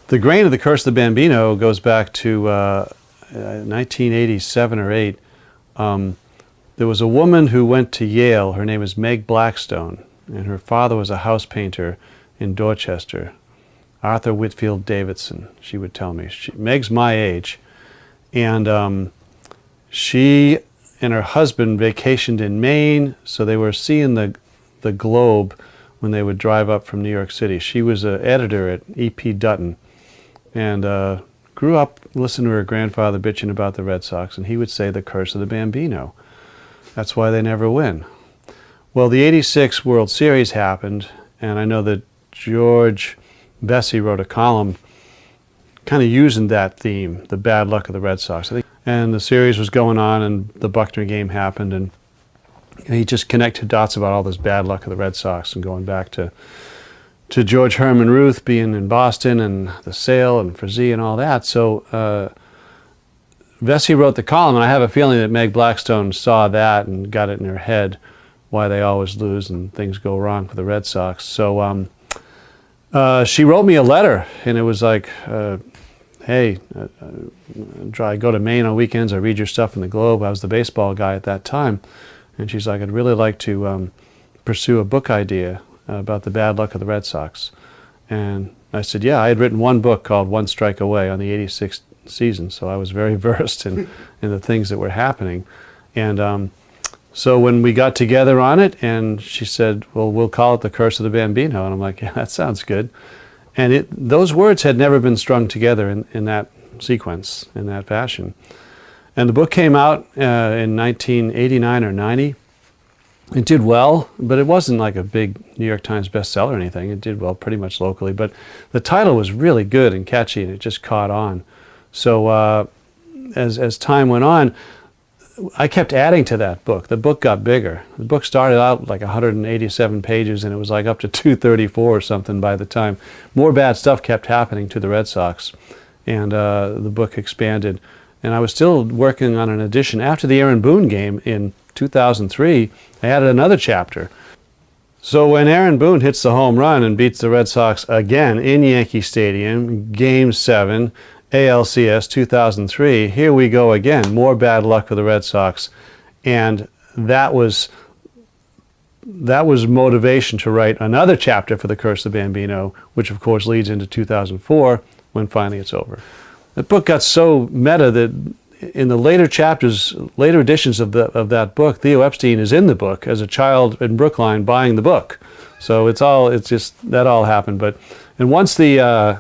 The grain of the Curse of the Bambino goes back to 1987 or 8. There was a woman who went to Yale. Her name is Meg Blackstone, and her father was a house painter in Dorchester, Arthur Whitfield Davidson, she would tell me. Meg's my age, and she and her husband vacationed in Maine, so they were seeing the globe when they would drive up from New York City. She was an editor at E.P. Dutton, and grew up listening to her grandfather bitching about the Red Sox, and he would say the curse of the Bambino. That's why they never win. Well, the '86 World Series happened, and I know that George Bessie wrote a column kind of using that theme, the bad luck of the Red Sox. And the series was going on, and the Buckner game happened, and he just connected dots about all this bad luck of the Red Sox, and going back to George Herman Ruth being in Boston, and the sale, and Frazee, and all that. So Vesey wrote the column, and I have a feeling that Meg Blackstone saw that and got it in her head why they always lose and things go wrong for the Red Sox. So she wrote me a letter, and it was like, hey, I go to Maine on weekends, I read your stuff in the Globe. I was the baseball guy at that time. And she's like, I'd really like to pursue a book idea about the bad luck of the Red Sox. And I said, yeah, I had written one book called One Strike Away on the '86 season, so I was very versed in the things that were happening. And so when we got together on it, and she said, well, we'll call it The Curse of the Bambino. And I'm like, yeah, that sounds good. And those words had never been strung together in that sequence, in that fashion. And the book came out in 1989 or 90. It did well, but it wasn't like a big New York Times bestseller or anything. It did well pretty much locally. But the title was really good and catchy, and it just caught on. So as time went on, I kept adding to that book. The book got bigger. The book started out like 187 pages, and it was like up to 234 or something by the time. More bad stuff kept happening to the Red Sox, and the book expanded. And I was still working on an edition. After the Aaron Boone game in 2003, I added another chapter. So when Aaron Boone hits the home run and beats the Red Sox again in Yankee Stadium, Game 7, ALCS 2003, here we go again, more bad luck for the Red Sox. And that was motivation to write another chapter for The Curse of the Bambino, which of course leads into 2004, when finally it's over. The book got so meta that in the later chapters, later editions of that book, Theo Epstein is in the book as a child in Brookline buying the book. So it's just that all happened. And once they won,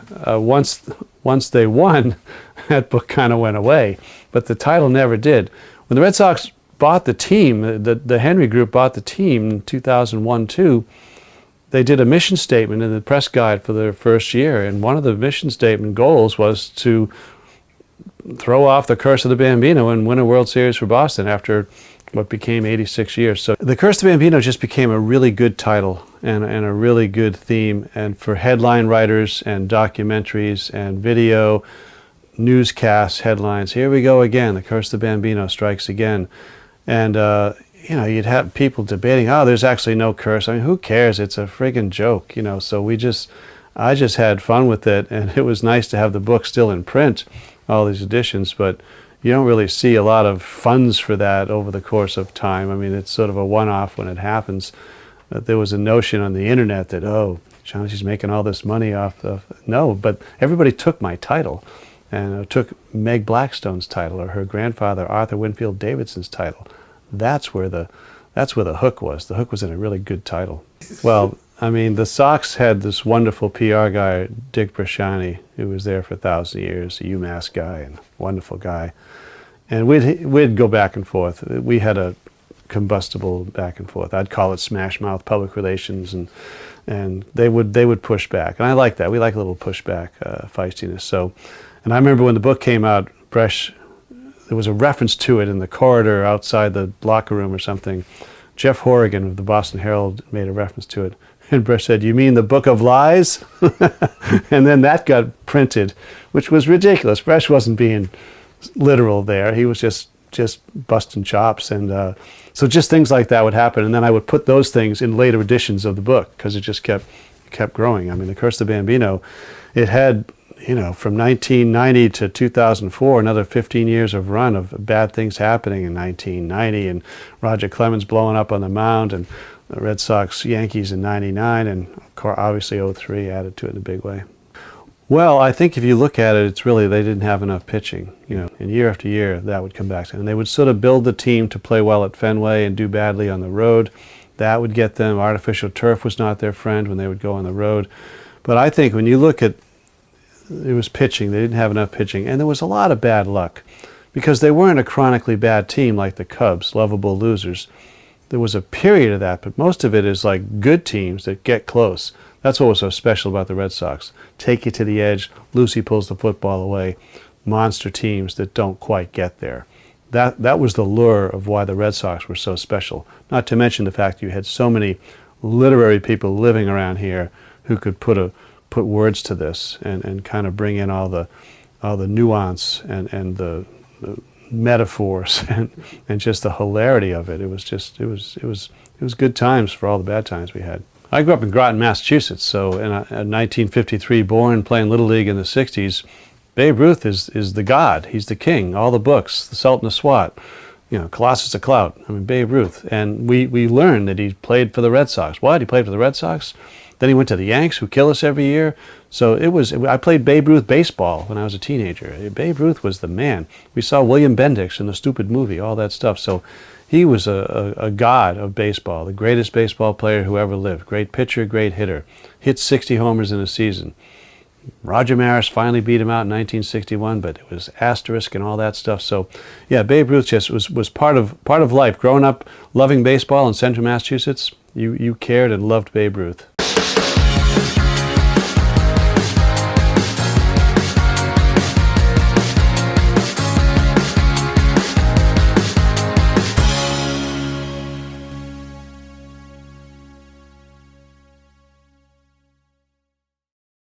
that book kind of went away. But the title never did. When the Red Sox bought the team, the Henry Group bought the team in 2001-2, they did a mission statement in the press guide for their first year. And one of the mission statement goals was to throw off the Curse of the Bambino and win a World Series for Boston after what became 86 years. So The Curse of the Bambino just became a really good title and a really good theme, and for headline writers and documentaries and video, newscasts, headlines. Here we go again, The Curse of the Bambino strikes again. And you'd have people debating, oh, there's actually no curse. I mean, who cares? It's a friggin' joke, So I just had fun with it, and it was nice to have the book still in print, all these editions, but you don't really see a lot of funds for that over the course of time. I mean, it's sort of a one-off when it happens. There was a notion on the internet that, oh, Shaughnessy's making all this money off of... No, but everybody took my title, and took Meg Blackstone's title, or her grandfather Arthur Winfield Davidson's title. That's where the hook was. The hook was in a really good title. Well, I mean, the Sox had this wonderful PR guy, Dick Brashani, who was there for 1,000 years, a UMass guy and wonderful guy. And we'd go back and forth. We had a combustible back and forth. I'd call it smash mouth public relations, and they would push back. And I like that. We like a little pushback, feistiness. So, and I remember when the book came out, Bresh, there was a reference to it in the corridor outside the locker room or something. Jeff Horrigan of the Boston Herald made a reference to it. And Bresh said, "You mean the Book of Lies?" And then that got printed, which was ridiculous. Bresh wasn't being literal there. He was just busting chops. And so just things like that would happen. And then I would put those things in later editions of the book because it just kept growing. I mean, The Curse of the Bambino, it had you know, from 1990 to 2004, another 15 years of run of bad things happening in 1990, and Roger Clemens blowing up on the mound, and the Red Sox Yankees in 99, and obviously 03 added to it in a big way. Well, I think if you look at it, it's really they didn't have enough pitching. You know, and year after year that would come back to them. And they would sort of build the team to play well at Fenway and do badly on the road. That would get them. Artificial turf was not their friend when they would go on the road. But I think when you look at it was pitching, they didn't have enough pitching, and there was a lot of bad luck because they weren't a chronically bad team like the Cubs, lovable losers. There was a period of that, but most of it is like good teams that get close. That's what was so special about the Red Sox. Take you to the edge, Lucy pulls the football away, monster teams that don't quite get there. That was the lure of why the Red Sox were so special. Not to mention the fact you had so many literary people living around here who could put words to this and kind of bring in all the nuance and the metaphors and just the hilarity of it. It was good times for all the bad times we had. I grew up in Groton, Massachusetts, so in 1953 born, playing Little League in the 60s. Babe Ruth is the god. He's the king. All the books, the Sultan of Swat, you know, Colossus of Clout. I mean, Babe Ruth. And we learned that he played for the Red Sox. What? He played for the Red Sox? Then he went to the Yanks, who kill us every year. So I played Babe Ruth baseball when I was a teenager. Babe Ruth was the man. We saw William Bendix in the stupid movie, all that stuff. So he was a god of baseball, the greatest baseball player who ever lived. Great pitcher, great hitter. Hit 60 homers in a season. Roger Maris finally beat him out in 1961, but it was asterisk and all that stuff. So, yeah, Babe Ruth just was part of life. Growing up, loving baseball in Central Massachusetts, you cared and loved Babe Ruth.